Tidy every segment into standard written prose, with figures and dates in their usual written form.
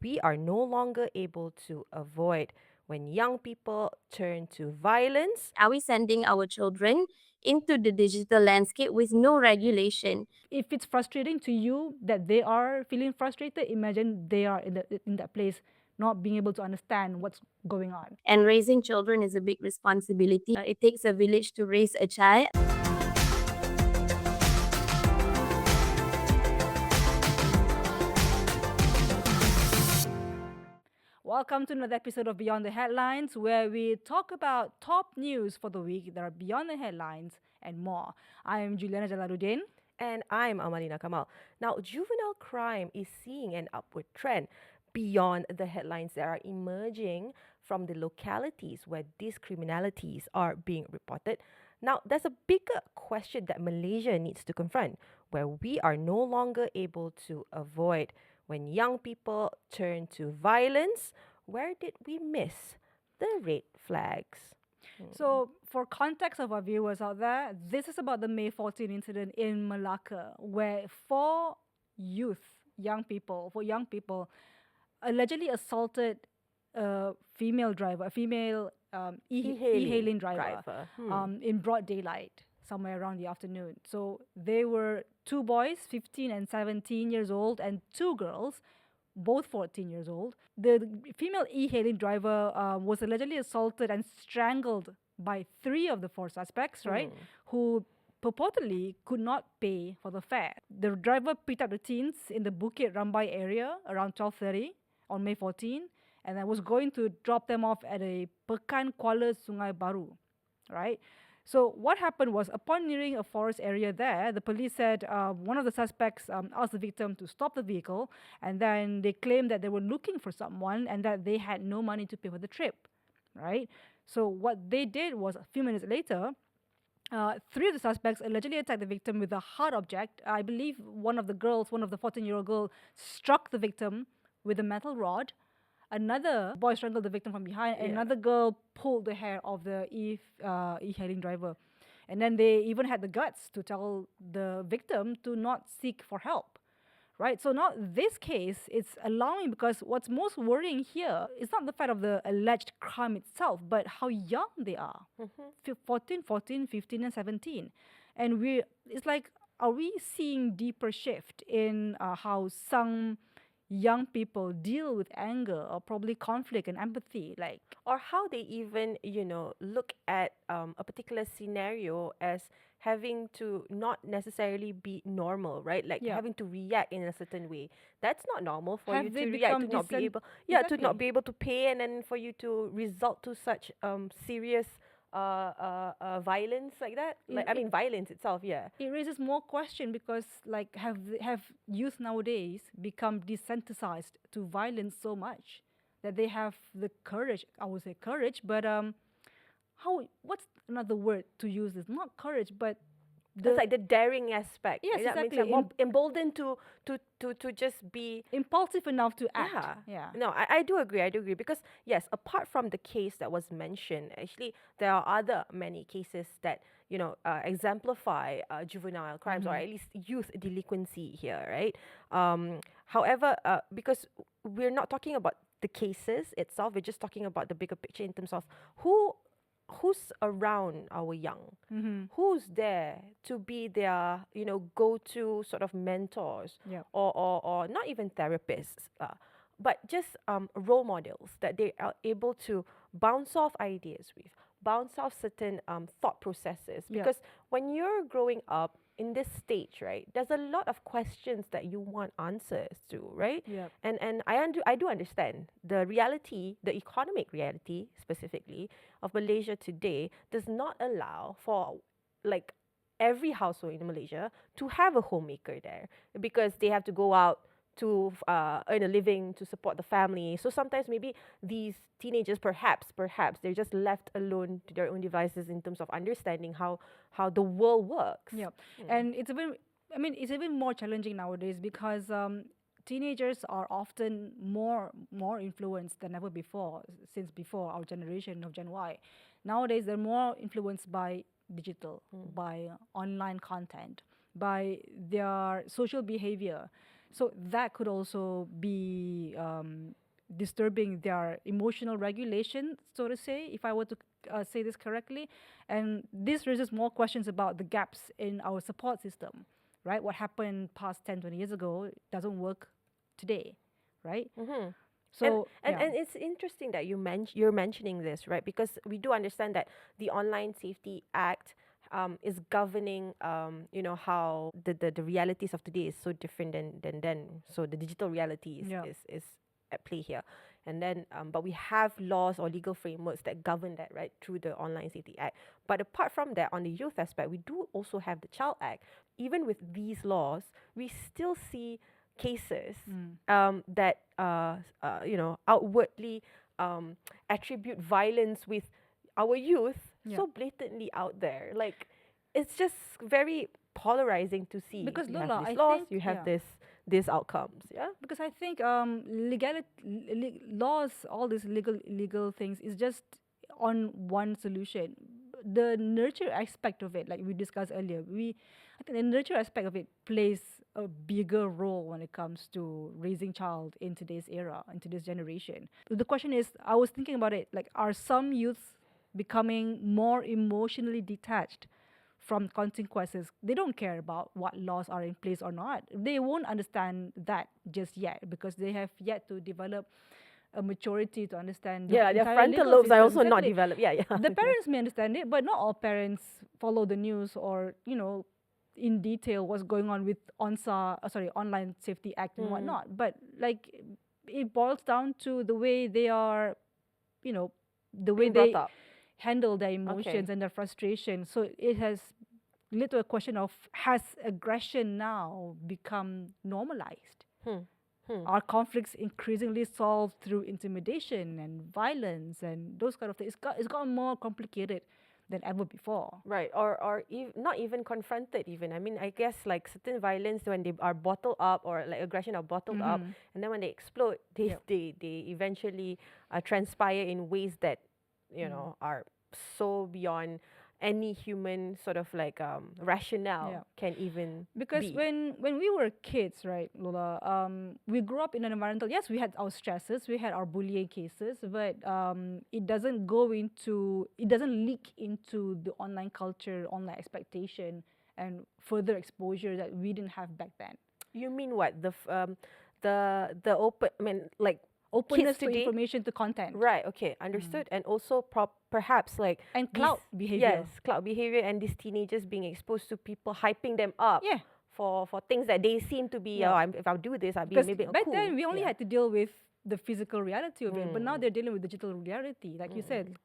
we are no longer able to avoid when young people turn to violence. Are we sending our children into the digital landscape with no regulation? If it's frustrating to you that they are feeling frustrated, imagine they are in that place, not being able to understand what's going on. And raising children is a big responsibility. It takes a village to raise a child. Welcome to another episode of Beyond the Headlines, where we talk about top news for the week that are beyond the headlines and more. I am Juliana Jalaluddin. And I'm Amalina Kamal. Now, juvenile crime is seeing an upward trend beyond the headlines that are emerging from the localities where these criminalities are being reported. Now, there's a bigger question that Malaysia needs to confront, where we are no longer able to avoid when young people turn to violence. Where did we miss the red flags? So, for context of our viewers out there, this is about the May 14 incident in Malacca, where young people, allegedly assaulted a female driver, a female e-hailing driver, in broad daylight, somewhere around the afternoon. So they were two boys, 15 and 17 years old, and two girls, both 14 years old. The female e-hailing driver was allegedly assaulted and strangled by three of the four suspects, right? Who purportedly could not pay for the fare. The driver picked up the teens in the Bukit Rambai area around 12:30 on May 14, and I was going to drop them off at a Pekan Kuala Sungai Baru, right? So what happened was, upon nearing a forest area there, the police said one of the suspects asked the victim to stop the vehicle, and then they claimed that they were looking for someone and that they had no money to pay for the trip, right? So what they did was, a few minutes later, three of the suspects allegedly attacked the victim with a hard object. I believe one of the 14-year-old girl, struck the victim with a metal rod. Another boy strangled the victim from behind, and another girl pulled the hair of the e-hailing driver. And then they even had the guts to tell the victim to not seek for help. Right? So now this case is alarming because what's most worrying here is not the fact of the alleged crime itself, but how young they are. 14, 15, and 17. And it's like, are we seeing deeper shift in how some young people deal with anger or probably conflict and empathy, like, or how they even, look at a particular scenario as having to not necessarily be normal, right? Like having to react in a certain way. That's not normal for you to react, to not be able, to not be able to pay, and then for you to result to such serious violence like that. Violence itself, yeah. It raises more question because, like, have youth nowadays become desensitized to violence so much that they have the courage? I would say courage, but what's another word to use? Is not courage, but it's like the daring aspect. Yes, that exactly. Makes them more emboldened to just be impulsive enough to act. Yeah. No, I do agree. Because yes, apart from the case that was mentioned, actually there are other many cases that exemplify juvenile crimes, or at least youth delinquency here, right? However, because we're not talking about the cases itself, we're just talking about the bigger picture in terms of who's around our young, who's there to be their go-to sort of mentors, or not even therapists, but just role models that they are able to bounce off ideas with, bounce off certain thought processes. Because when you're growing up in this stage, right, there's a lot of questions that you want answers to, right? And I do understand the reality, the economic reality specifically of Malaysia today does not allow for, like, every household in Malaysia to have a homemaker there, because they have to go out to earn a living to support the family. So sometimes maybe these teenagers, perhaps they're just left alone to their own devices in terms of understanding how the world works. And it's even more challenging nowadays because teenagers are often more influenced than ever before, since before our generation of Gen Y. Nowadays they're more influenced by digital, by online content, by their social behavior. So that could also be disturbing their emotional regulation, so to say, if I were to say this correctly. And this raises more questions about the gaps in our support system, right? What happened past 10, 20 years ago doesn't work today, right? So and it's interesting that you're mentioning this, right? Because we do understand that the Online Safety Act is governing, how the realities of today is so different than then. So the digital reality is at play here. And then, but we have laws or legal frameworks that govern that, right, through the Online Safety Act. But apart from that, on the youth aspect, we do also have the Child Act. Even with these laws, we still see cases that outwardly attribute violence with our youth so blatantly out there. Like, it's just very polarizing to see. Because you Lola, have these I laws, think, you have these outcomes. Yeah, because I think laws, all these legal things, is just on one solution. The nurture aspect of it, like we discussed earlier, I think the nurture aspect of it plays a bigger role when it comes to raising child in today's era, in today's generation. The question is, I was thinking about it, like, are some youths becoming more emotionally detached from consequences? They don't care about what laws are in place or not. They won't understand that just yet, because they have yet to develop a maturity to understand the their entire frontal legal lobes are system. also not Exactly. developed. Yeah. The parents may understand it, but not all parents follow the news or, in detail what's going on with Online Safety Act and whatnot. But like, it boils down to the way they are, the way Being brought they up. handle their emotions and their frustration. So it has led to a question of, has aggression now become normalized? Are conflicts increasingly solved through intimidation and violence and those kind of things? It's gotten more complicated than ever before. Right, or not even confronted even. I mean, I guess like certain violence, when they are bottled up, or like aggression are bottled up, and then when they explode, they eventually transpire in ways that, are so beyond any human sort of like rationale can even Because be. when we were kids, right, Lola, we grew up in an environmental, yes, we had our stresses, we had our bullying cases, but it doesn't leak into the online culture, online expectation, and further exposure that we didn't have back then. You mean what? The open, I mean, like, Openness kids to today, information, to content. right? Okay, understood. And also perhaps like And cloud behavior. Yes, cloud behavior, and these teenagers being exposed to people hyping them up. Yeah. For things that they seem to be. If I'll do this, I'll be Because maybe back cool. then we only had to deal with the physical reality of it, but now they're dealing with digital reality, like you said,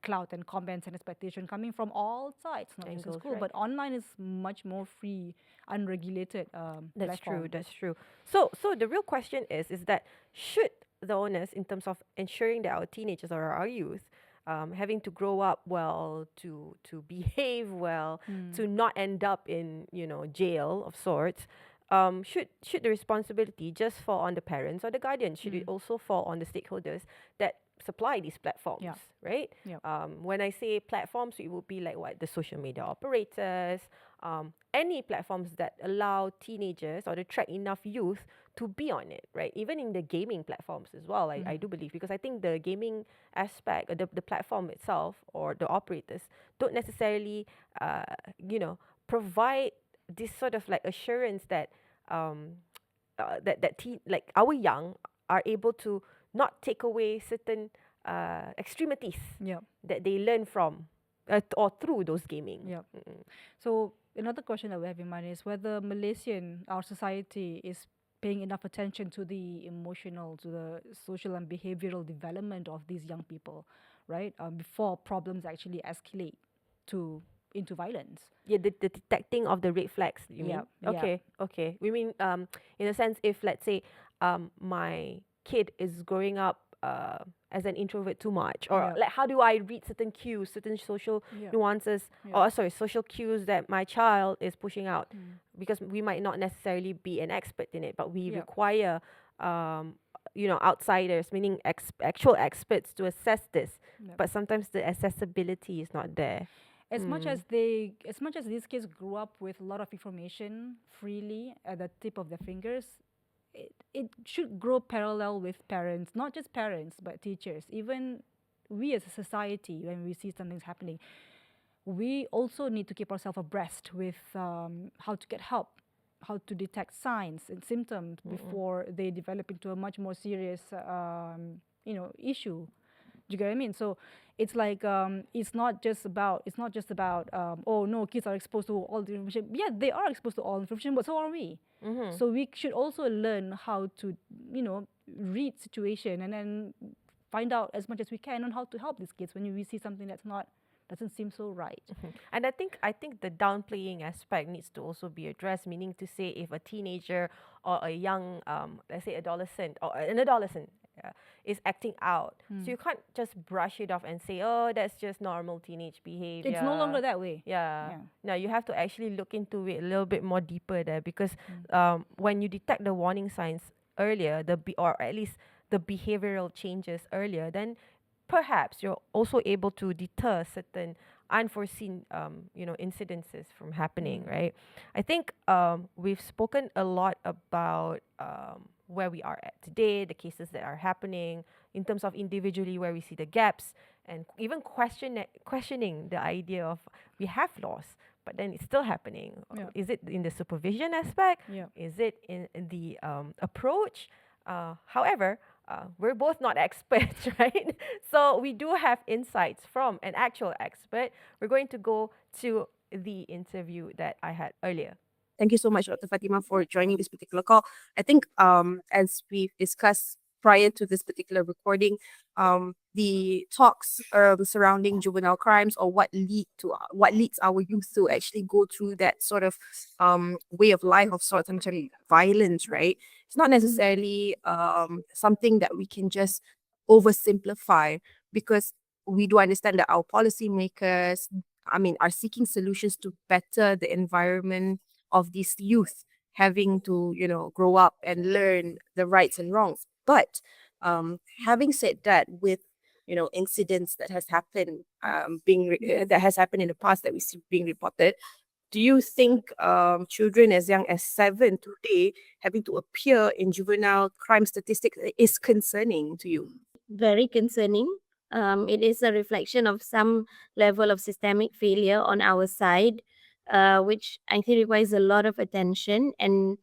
clout and comments and expectation coming from all sides, not just in Angles, school, right. but online is much more free, unregulated. That's platform. true. That's true. So the real question is that should the onus in terms of ensuring that our teenagers or our youth having to grow up well, to behave well, to not end up in jail of sorts, should the responsibility just fall on the parents or the guardians? Should it also fall on the stakeholders that supply these platforms, right? When I say platforms, it would be like what? The social media operators, any platforms that allow teenagers or attract enough youth to be on it, right? Even in the gaming platforms as well, I do believe, because I think the gaming aspect, the platform itself or the operators don't necessarily, provide this sort of like assurance that like our young are able to not take away certain extremities that they learn from or through those gaming. So another question that we have in mind is whether our society is paying enough attention to the emotional, to the social and behavioral development of these young people, right? Before problems actually escalate into violence. Yeah, the detecting of the red flags, you mean? Okay. We mean, in a sense, if let's say my kid is growing up as an introvert too much, or like, how do I read certain cues, certain social nuances, or social cues that my child is pushing out, because we might not necessarily be an expert in it, but we require outsiders, meaning actual experts, to assess this. But sometimes the accessibility is not there. As much as these kids grew up with a lot of information freely at the tip of their fingers, it should grow parallel with parents, not just parents, but teachers. Even we as a society, when we see something's happening, we also need to keep ourselves abreast with how to get help, how to detect signs and symptoms before they develop into a much more serious, issue. Do you get what I mean? So it's like it's not just about oh no, kids are exposed to all the information. Yeah, they are exposed to all information, but so are we. So we should also learn how to read situation and then find out as much as we can on how to help these kids when we see something that's not doesn't seem so right. And I think the downplaying aspect needs to also be addressed. Meaning to say, if a teenager or a young, let's say, adolescent or an adolescent is acting out, so you can't just brush it off and say, "Oh, that's just normal teenage behavior." It's no longer that way. Yeah. No, you have to actually look into it a little bit more deeper there, because when you detect the warning signs earlier, or at least the behavioral changes earlier, then perhaps you're also able to deter certain unforeseen incidences from happening, right? I think we've spoken a lot about where we are at today, the cases that are happening in terms of individually where we see the gaps, and even questioning the idea of we have laws, but then it's still happening. Yeah. Is it in the supervision aspect? Yeah. Is it in the approach? However, we're both not experts, right? So we do have insights from an actual expert. We're going to go to the interview that I had earlier. Thank you so much, Dr. Fatimah, for joining this particular call. I think as we've discussed prior to this particular recording, the talks surrounding juvenile crimes, or what leads our youth to actually go through that sort of way of life of sorts and violence, right? It's not necessarily something that we can just oversimplify, because we do understand that our policymakers, are seeking solutions to better the environment of these youth, having to grow up and learn the rights and wrongs. But having said that, with incidents that has happened that has happened in the past that we see being reported, do you think children as young as 7 today having to appear in juvenile crime statistics is concerning to you? Very concerning. It is a reflection of some level of systemic failure on our side, which I think requires a lot of attention, and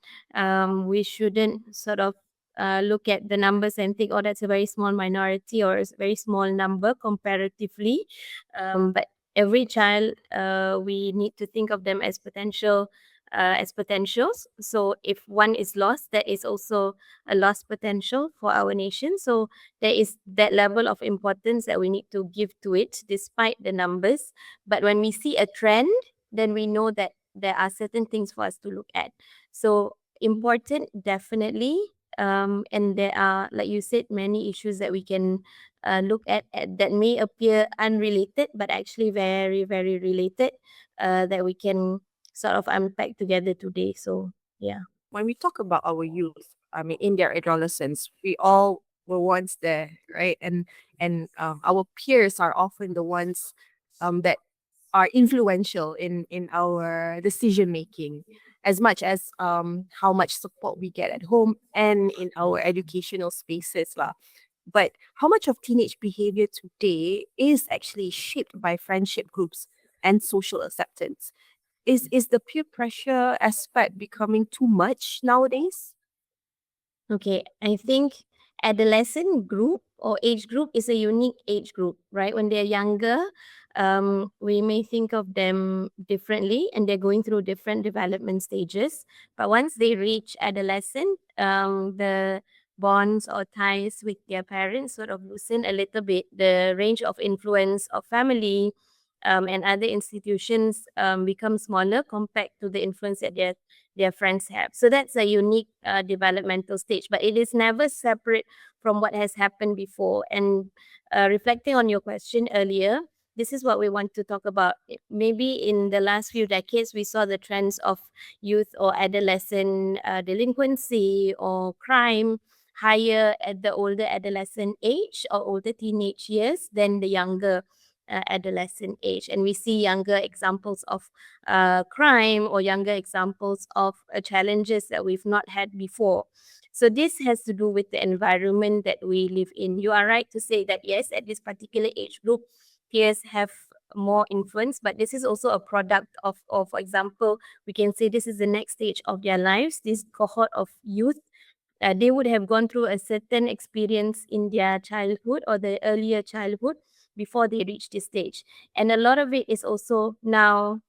we shouldn't sort of look at the numbers and think, oh, that's a very small minority or a very small number comparatively. But every child, we need to think of them as potentials. So if one is lost, there is also a lost potential for our nation. So there is that level of importance that we need to give to it despite the numbers. But when we see a trend, then we know that there are certain things for us to look at. So important, definitely. And there are, like you said, many issues that we can look at that may appear unrelated, but actually very, very related, that we can sort of unpack together today. So, yeah. When we talk about our youth, in their adolescence, we all were once there, right? And our peers are often the ones that are influential in our decision making, as much as how much support we get at home and in our educational spaces lah. But how much of teenage behavior today is actually shaped by friendship groups and social acceptance? Is the peer pressure aspect becoming too much nowadays? Okay, I think adolescent group or age group is a unique age group, right? When they're younger, we may think of them differently and they're going through different development stages. But once they reach adolescent, the bonds or ties with their parents sort of loosen a little bit. The range of influence of family and other institutions become smaller compared to the influence that their friends have. So that's a unique developmental stage, but it is never separate from what has happened before. And reflecting on your question earlier, this is what we want to talk about. Maybe in the last few decades, we saw the trends of youth or adolescent delinquency or crime higher at the older adolescent age or older teenage years than the younger adolescent age. And we see younger examples of crime or younger examples of challenges that we've not had before. So this has to do with the environment that we live in. You are right to say that yes, at this particular age group, peers have more influence, but this is also a product of, or for example, we can say this is the next stage of their lives, this cohort of youth. They would have gone through a certain experience in their childhood or the earlier childhood before they reach this stage. And a lot of it is also now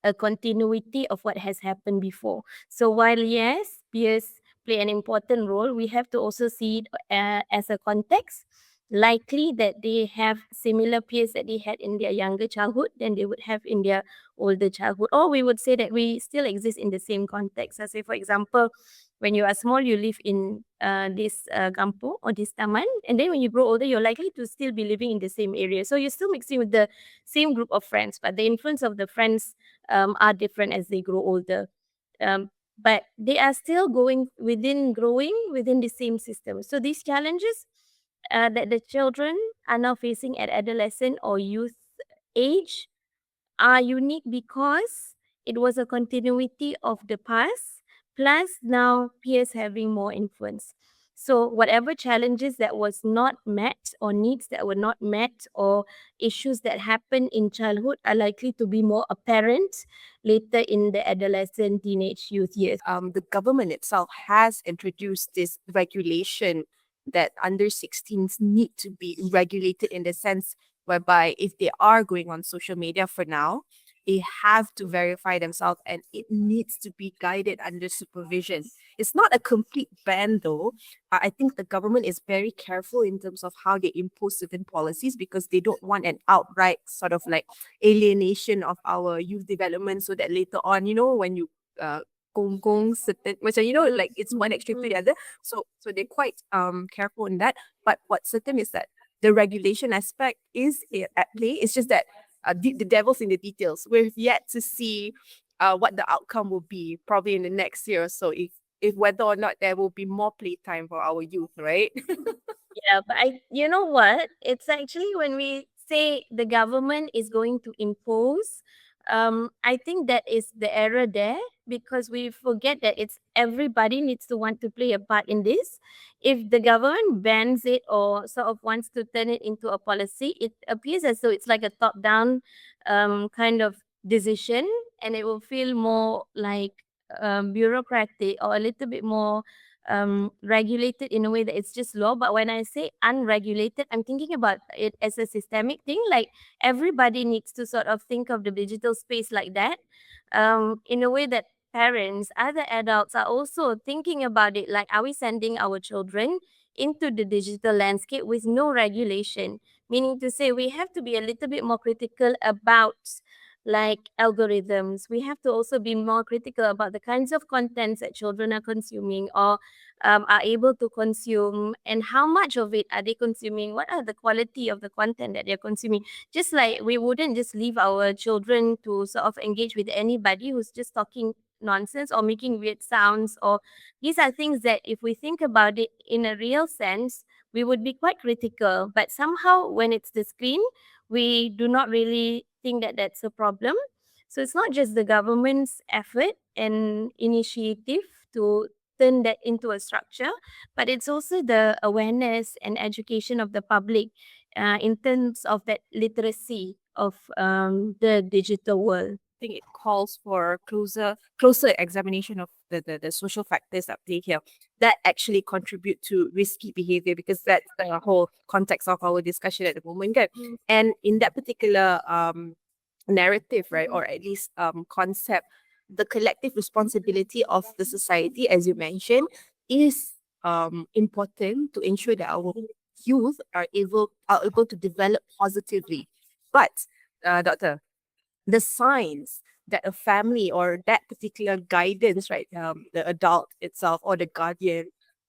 a continuity of what has happened before. So while yes, peers play an important role, we have to also see it as a context. Likely that they have similar peers that they had in their younger childhood than they would have in their older childhood. Or we would say that we still exist in the same context. So say, for example, when you are small, you live in this kampung or this taman, and then when you grow older, you're likely to still be living in the same area. So you're still mixing with the same group of friends, but the influence of the friends are different as they grow older. But they are still growing within the same system. So these challenges that the children are now facing at adolescent or youth age are unique because it was a continuity of the past, plus now peers having more influence. So whatever challenges that was not met or needs that were not met or issues that happen in childhood are likely to be more apparent later in the adolescent, teenage, youth years. The government itself has introduced this regulation that under 16s need to be regulated in the sense whereby if they are going on social media for now, they have to verify themselves and it needs to be guided under supervision. It's not a complete ban though. I think the government is very careful in terms of how they impose certain policies because they don't want an outright sort of like alienation of our youth development so that later on, when you gong certain macam like it's one extreme to the other. So they're quite careful in that. But what's certain is that the regulation aspect is at play. It's just that the devil's in the details. We've yet to see what the outcome will be probably in the next year or so if whether or not there will be more playtime for our youth, right? Yeah, but you know what? It's actually when we say the government is going to impose, I think that is the error there because we forget that it's everybody needs to want to play a part in this. If the government bans it or sort of wants to turn it into a policy, it appears as though it's like a top-down kind of decision, and it will feel more like bureaucratic or a little bit more regulated in a way that it's just law. But when I say unregulated, I'm thinking about it as a systemic thing. Like everybody needs to sort of think of the digital space like that, in a way that parents, other adults are also thinking about it. Like, are we sending our children into the digital landscape with no regulation? Meaning to say, we have to be a little bit more critical about like algorithms. We have to also be more critical about the kinds of contents that children are consuming or are able to consume, and how much of it are they consuming, what are the quality of the content that they're consuming. Just like we wouldn't just leave our children to sort of engage with anybody who's just talking nonsense or making weird sounds, or these are things that if we think about it in a real sense, we would be quite critical. But somehow when it's the screen, we do not really think that that's a problem. So it's not just the government's effort and initiative to turn that into a structure, but it's also the awareness and education of the public in terms of that literacy of the digital world. I think it calls for closer examination of the social factors at play here that actually contribute to risky behavior because that's the whole context of our discussion at the moment, kan? And in that particular narrative, right, or at least concept, the collective responsibility of the society, as you mentioned, is important to ensure that our youth are able to develop positively. But Doctor, the signs that a family or that particular guidance, right, the adult itself or the guardian,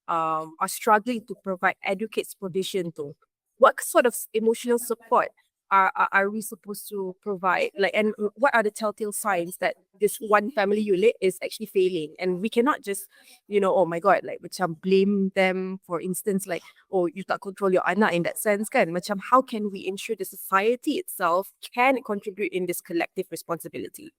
are struggling to provide adequate provision to, what sort of emotional support are we supposed to provide? Like, and what are the telltale signs that this one family unit is actually failing? And we cannot just, oh my God, like macam blame them, for instance, like, oh, you tak control your anak in that sense, kan? Macam, how can we ensure the society itself can contribute in this collective responsibility?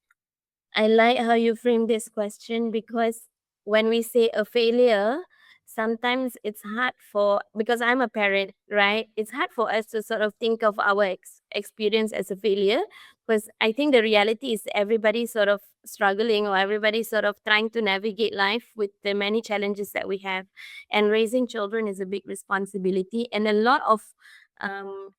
I like how you frame this question because when we say a failure, sometimes it's hard for, because I'm a parent, right? It's hard for us to sort of think of our experience as a failure, because I think the reality is everybody's sort of struggling, or everybody's sort of trying to navigate life with the many challenges that we have. And raising children is a big responsibility, and a lot of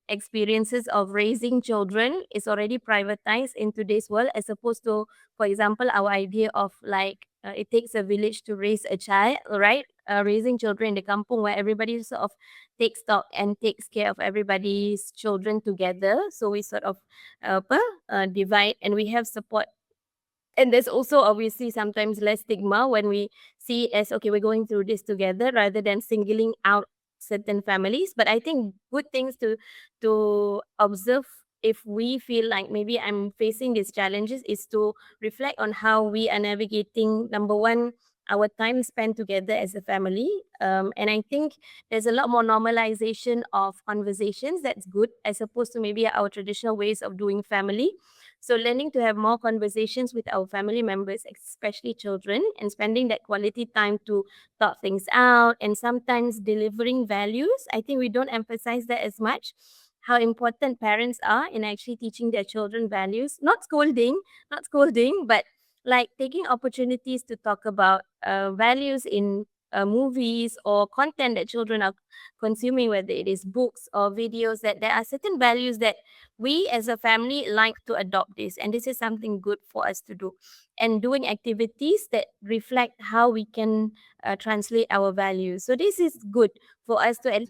experiences of raising children is already privatized in today's world, as opposed to, for example, our idea of like it takes a village to raise a child, right? Raising children in the kampung, where everybody sort of takes stock and takes care of everybody's children together. So we sort of divide, and we have support. And there's also obviously sometimes less stigma when we see it as, okay, we're going through this together, rather than singling out certain families. But I think good things to observe, if we feel like maybe I'm facing these challenges, is to reflect on how we are navigating, number one, our time spent together as a family. And I think there's a lot more normalization of conversations. That's good, as opposed to maybe our traditional ways of doing family. So learning to have more conversations with our family members, especially children, and spending that quality time to talk things out, and sometimes delivering values. I think we don't emphasize that as much. How important parents are in actually teaching their children values, not scolding, but like taking opportunities to talk about values in movies or content that children are consuming, whether it is books or videos, that there are certain values that we as a family like to adopt this, and this is something good for us to do, and doing activities that reflect how we can translate our values. So this is good for us to at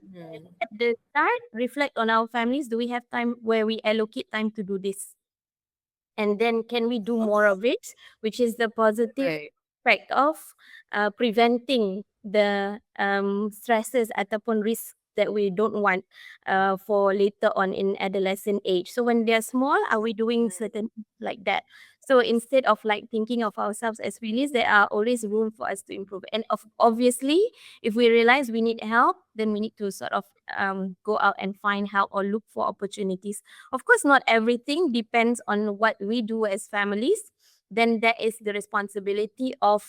the start reflect on our families. Do we have time where we allocate time to do this, and then can we do more of it, which is the positive Right. aspect of preventing the stresses ataupun risks that we don't want for later on in adolescent age. So when they're small, are we doing certain like that? So instead of like thinking of ourselves as failures, there are always room for us to improve. And obviously, if we realize we need help, then we need to sort of go out and find help or look for opportunities. Of course, not everything depends on what we do as families. Then that is the responsibility of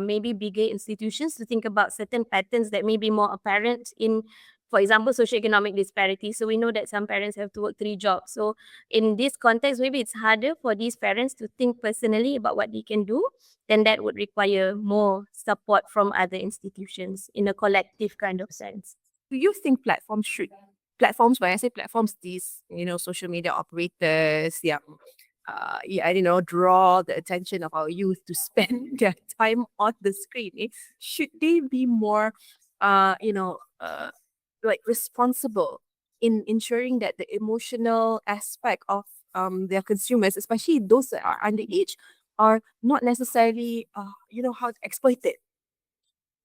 maybe bigger institutions to think about certain patterns that may be more apparent in, for example, socioeconomic disparity. So we know that some parents have to work 3 jobs. So in this context, maybe it's harder for these parents to think personally about what they can do. Then that would require more support from other institutions in a collective kind of sense. Do you think platforms, when I say platforms, these, social media operators, I don't know, draw the attention of our youth to spend their time on the screen, should they be more, like responsible in ensuring that the emotional aspect of their consumers, especially those that are underage, are not necessarily, how exploited?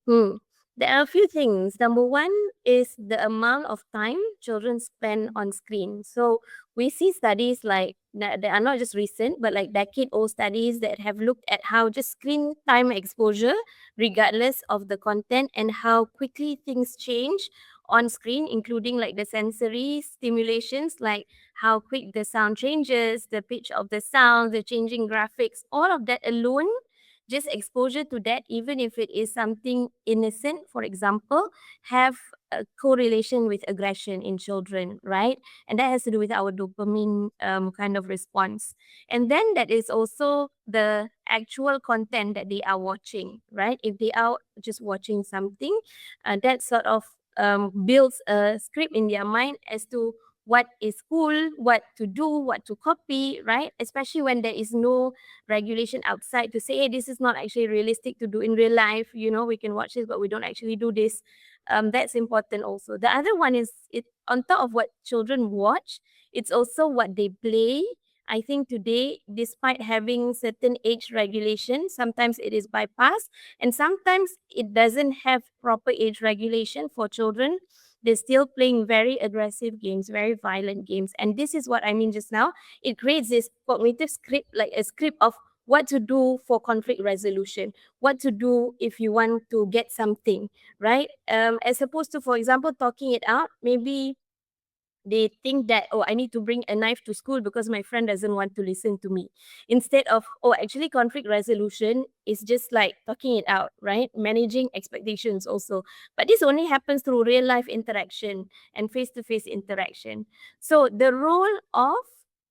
Hmm. There are a few things. Number one is the amount of time children spend on screen. So we see studies like that are not just recent, but like decade-old studies that have looked at how just screen time exposure, regardless of the content, and how quickly things change on screen, including like the sensory stimulations, like how quick the sound changes, the pitch of the sound, the changing graphics, all of that alone, just exposure to that, even if it is something innocent, for example, have a correlation with aggression in children, right? And that has to do with our dopamine kind of response. And then that is also the actual content that they are watching, right? If they are just watching something, that sort of builds a script in their mind as to what is cool, what to do, what to copy, right? Especially when there is no regulation outside to say, hey, this is not actually realistic to do in real life. We can watch this, but we don't actually do this. That's important also. The other one is, it on top of what children watch, it's also what they play. I think today, despite having certain age regulation, sometimes it is bypassed, and sometimes it doesn't have proper age regulation for children. They're still playing very aggressive games, very violent games. And this is what I mean just now. It creates this cognitive script, like a script of what to do for conflict resolution, what to do if you want to get something, right? As opposed to, for example, talking it out, maybe They think that, oh, I need to bring a knife to school because my friend doesn't want to listen to me. Instead of, oh, actually conflict resolution is just like talking it out, right? Managing expectations also. But this only happens through real life interaction and face-to-face interaction. So the role of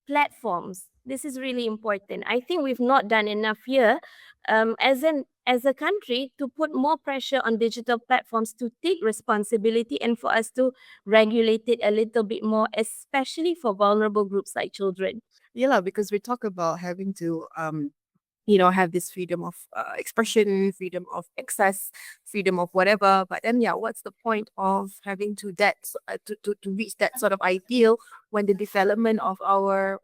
platforms, this is really important. I think we've not done enough here as a country to put more pressure on digital platforms to take responsibility and for us to regulate it a little bit more, especially for vulnerable groups like children. Yeah, because we talk about having to have this freedom of expression, freedom of access, freedom of whatever. But then, yeah, what's the point of having to reach that sort of ideal when the development of our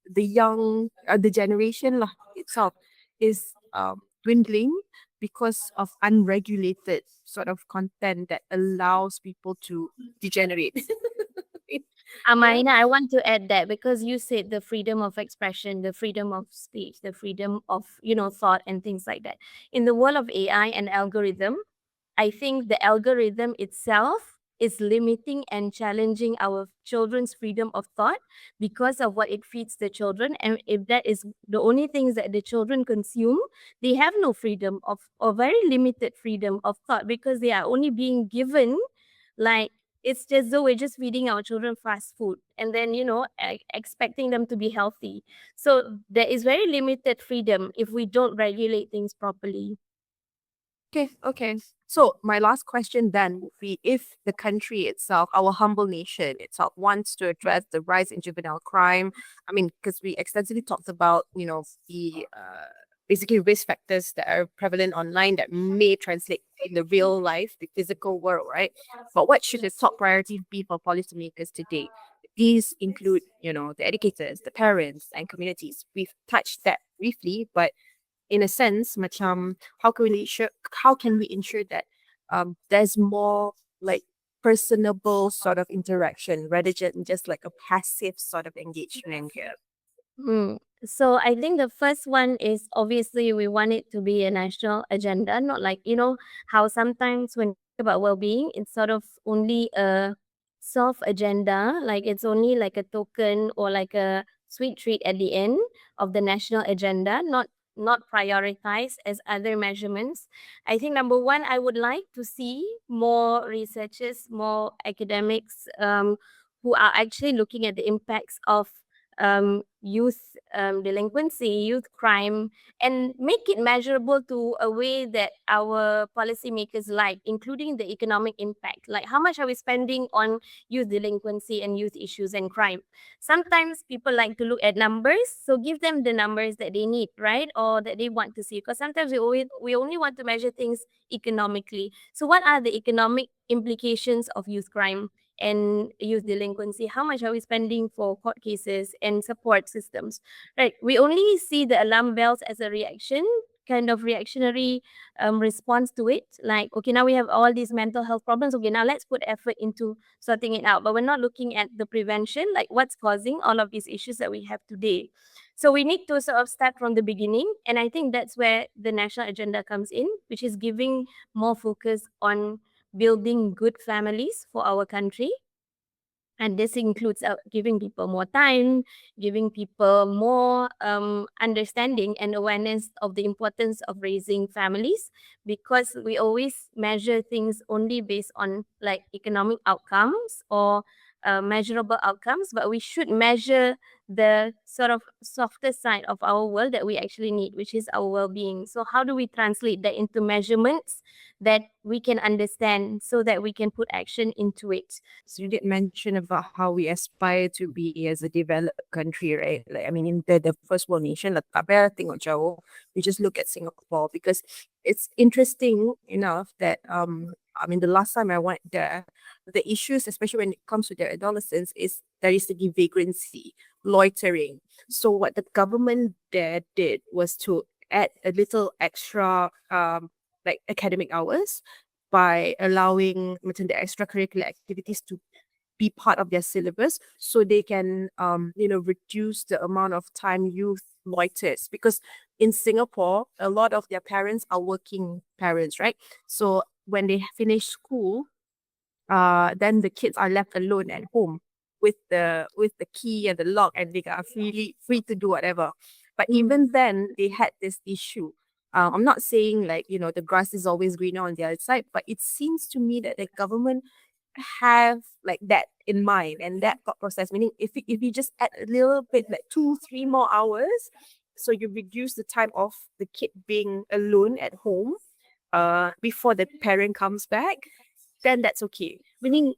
the generation lah itself is dwindling because of unregulated sort of content that allows people to degenerate. Amaina, I want to add that because you said the freedom of expression, the freedom of speech, the freedom of, thought and things like that. In the world of AI and algorithm, I think the algorithm itself is limiting and challenging our children's freedom of thought because of what it feeds the children. And if that is the only things that the children consume, they have no freedom of, or very limited freedom of thought because they are only being given like, it's just though we're just feeding our children fast food and then, expecting them to be healthy. So there is very limited freedom if we don't regulate things properly. Okay. So my last question then would be, if the country itself, our humble nation itself, wants to address the rise in juvenile crime, I mean, because we extensively talked about, the basically risk factors that are prevalent online that may translate in the real life, the physical world, right? But what should the top priority be for policymakers today? These include, the educators, the parents, and communities. We've touched that briefly, but in a sense, macam how can we ensure that there's more like personable sort of interaction rather than just like a passive sort of engagement here? So I think the first one is obviously we want it to be a national agenda, not like, how sometimes when we talk about well-being, it's sort of only a soft agenda, like it's only like a token or like a sweet treat at the end of the national agenda, not prioritized as other measurements. I think number one, I would like to see more researchers, more academics who are actually looking at the impacts of youth delinquency, youth crime, and make it measurable to a way that our policymakers like, including the economic impact. Like, how much are we spending on youth delinquency and youth issues and crime? Sometimes people like to look at numbers, so give them the numbers that they need, right? Or that they want to see. Because sometimes we only want to measure things economically. So, what are the economic implications of youth crime and youth delinquency? How much are we spending for court cases and support systems? Right. We only see the alarm bells as a reaction, kind of reactionary response to it. Like, okay, now we have all these mental health problems. Okay, now let's put effort into sorting it out. But we're not looking at the prevention, like what's causing all of these issues that we have today. So we need to sort of start from the beginning. And I think that's where the national agenda comes in, which is giving more focus on building good families for our country. And this includes giving people more time, giving people more understanding and awareness of the importance of raising families, because we always measure things only based on like economic outcomes or measurable outcomes, but we should measure the sort of softer side of our world that we actually need, which is our well-being. So how do we translate that into measurements that we can understand so that we can put action into it? So you did mention about how we aspire to be as a developed country, right? Like, I mean, in the first world nation, like, tak payah tengok jauh. We just look at Singapore, because it's interesting enough that I mean, the last time I went there, the issues, especially when it comes to their adolescents, is there is the vagrancy, loitering. So what the government there did was to add a little extra like academic hours by allowing macam the extracurricular activities to be part of their syllabus, so they can reduce the amount of time youth loiters, because in Singapore a lot of their parents are working parents, right? So when they finish school, then the kids are left alone at home. with the key and the lock, and they are free to do whatever. But even then, they had this issue. I'm not saying like, the grass is always greener on the other side, but it seems to me that the government have like that in mind and that thought process. Meaning, if you just add a little bit, like 2-3 more hours, so you reduce the time of the kid being alone at home, before the parent comes back, then that's okay. Meaning,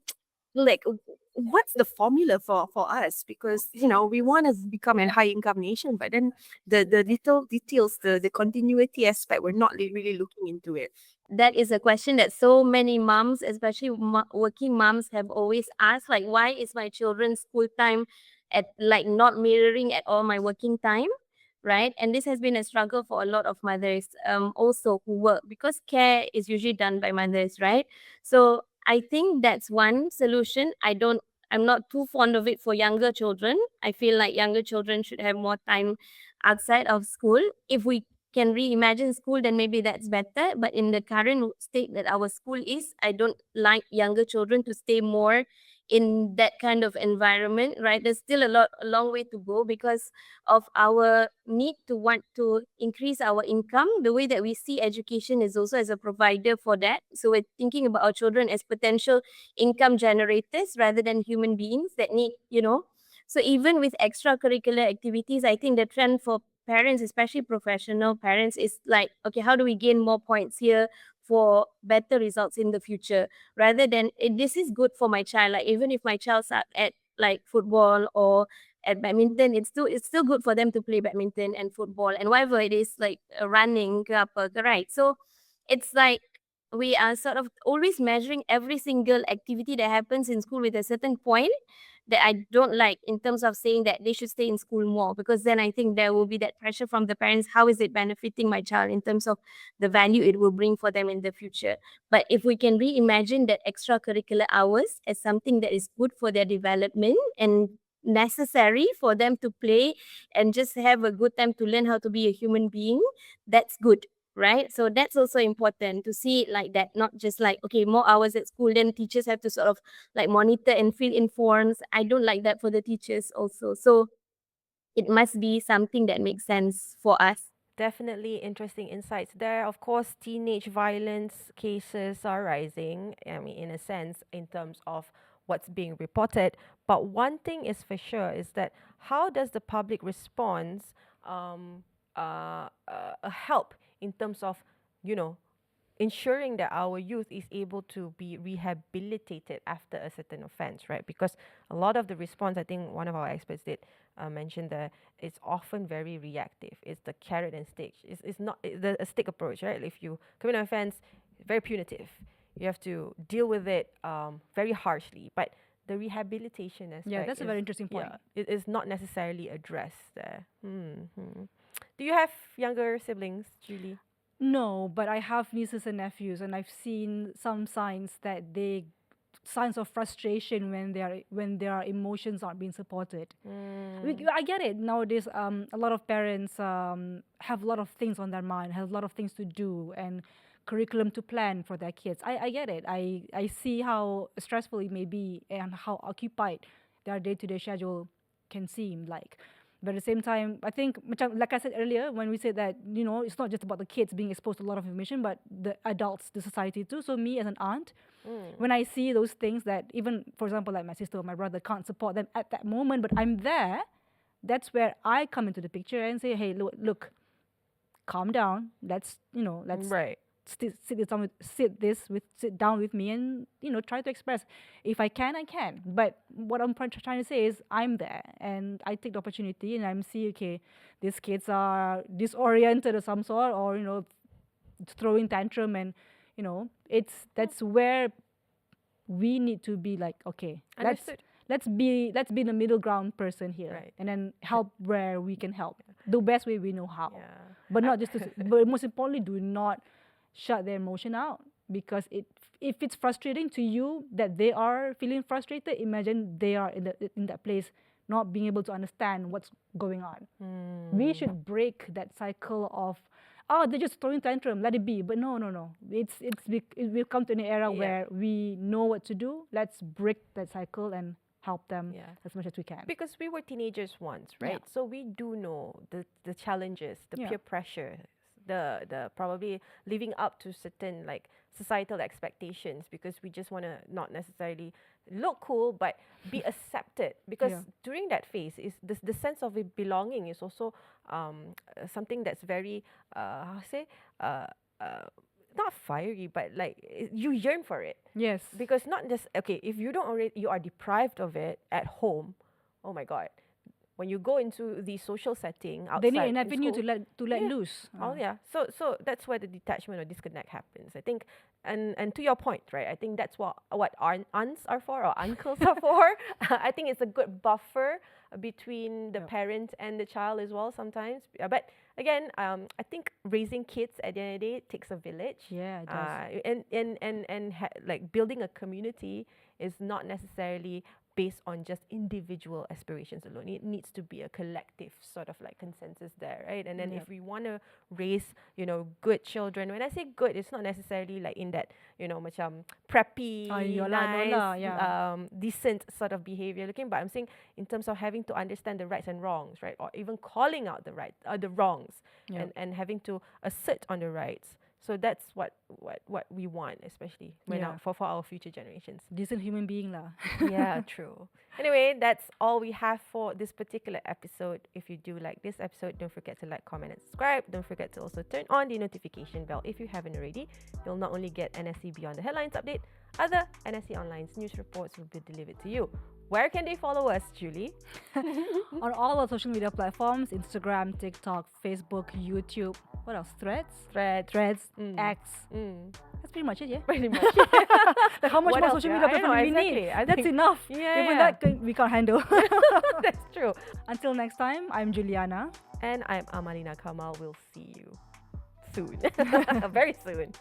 like, what's the formula for us? Because we want to become a high income nation, but then the little details, the continuity aspect, we're not really looking into it. That is a question that so many moms, especially working moms, have always asked. Like, why is my children's school time at like not mirroring at all my working time? Right. And this has been a struggle for a lot of mothers also who work, because care is usually done by mothers, right? So I think that's one solution. I'm not too fond of it for younger children. I feel like younger children should have more time outside of school. If we can reimagine school, then maybe that's better. But in the current state that our school is, I don't like younger children to stay more in that kind of environment, right? There's still a long way to go because of our need to want to increase our income. The way that we see education is also as a provider for that. So we're thinking about our children as potential income generators rather than human beings that need, So even with extracurricular activities, I think the trend for parents, especially professional parents, is like, okay, how do we gain more points here for better results in the future, rather than this is good for my child. Like, even if my child's at like football or at badminton, it's still good for them to play badminton and football and whatever it is, like running ke apa ke, right? So it's like we are sort of always measuring every single activity that happens in school with a certain point that I don't like, in terms of saying that they should stay in school more, because then I think there will be that pressure from the parents. How is it benefiting my child in terms of the value it will bring for them in the future? But if we can reimagine that extracurricular hours as something that is good for their development and necessary for them to play and just have a good time to learn how to be a human being, that's good, right? So that's also important to see it like that, not just like, okay, more hours at school, then teachers have to sort of like monitor and fill in forms. I don't like that for the teachers also. So it must be something that makes sense for us. Definitely interesting insights there. Of course, teenage violence cases are rising, I mean, in a sense, in terms of what's being reported. But one thing is for sure is that how does the public response help in terms of, you know, ensuring that our youth is able to be rehabilitated after a certain offense, right? Because a lot of the response, I think one of our experts did mention that it's often very reactive. It's the carrot and stick. It's not a stick approach, right? If you commit an offense, very punitive. You have to deal with it very harshly. But the rehabilitation aspect, Yeah, that's a very interesting point. yeah, it is not necessarily addressed there. Do you have younger siblings, Julie? No, but I have nieces and nephews, and I've seen some signs of frustration when their emotions aren't being supported. I get it. Nowadays, a lot of parents have a lot of things on their mind, have a lot of things to do, and curriculum to plan for their kids. I get it. I see how stressful it may be and how occupied their day-to-day schedule can seem like. But at the same time, I think, like I said earlier, when we said that, it's not just about the kids being exposed to a lot of information, but the adults, the society too. So me as an aunt, when I see those things that even, for example, like my sister or my brother can't support them at that moment, but I'm there, that's where I come into the picture and say, hey, look, calm down. Let's Right. sit down with me and try to express. If I can, I can. But what I'm trying to say is I'm there and I take the opportunity and I'm see, okay, these kids are disoriented of some sort, or throwing tantrum, and that's where we need to be like, okay, Understood. let's be the middle ground person here, Right. and then help where we can help the best way we know how. Yeah. But not just but most importantly, do not shut their emotion out, because if it's frustrating to you that they are feeling frustrated, imagine they are in that place not being able to understand what's going on. We should break that cycle of, oh, they're just throwing tantrum, let it be. But no. It will come to an era where we know what to do. Let's break that cycle and help them as much as we can. Because we were teenagers once, right? So we do know the challenges, the peer pressure, the probably living up to certain like societal expectations, because we just want to not necessarily look cool but be accepted, because during that phase is the sense of belonging is also something that's very how to say not fiery, but like you yearn for it. Yes. Because not just if you don't already, you are deprived of it at home. Oh my God. When you go into the social setting outside, they need an avenue school, to let loose. Oh yeah. So that's where the detachment or disconnect happens, I think. And to your point, right? I think that's what our aunts are for, or uncles are for. I think it's a good buffer between the parent and the child as well sometimes. But again, I think raising kids at the end of the day takes a village. Yeah, it does. And like building a community is not necessarily based on just individual aspirations alone. It needs to be a collective sort of like consensus there, right? And then if we want to raise, good children, when I say good, it's not necessarily like in that, macam preppy, nice, decent sort of behavior looking, but I'm saying in terms of having to understand the rights and wrongs, right? Or even calling out the right, the wrongs, and having to assert on the rights. So that's what we want, especially for our future generations. Decent human being lah. Yeah, true. Anyway, that's all we have for this particular episode. If you do like this episode, don't forget to like, comment, and subscribe. Don't forget to also turn on the notification bell if you haven't already. You'll not only get NSC Beyond the Headlines update, other NSC Online's news reports will be delivered to you. Where can they follow us, Julie? On all our social media platforms, Instagram, TikTok, Facebook, YouTube. What else? Threads, X. That's pretty much it, yeah? Pretty much. Like how much What more else, social yeah? media I know, platforms we exactly. need? I That's think- enough. Yeah, Even yeah. that we can't handle. That's true. Until next time, I'm Juliana. And I'm Amalina Kamal. We'll see you soon. Very soon.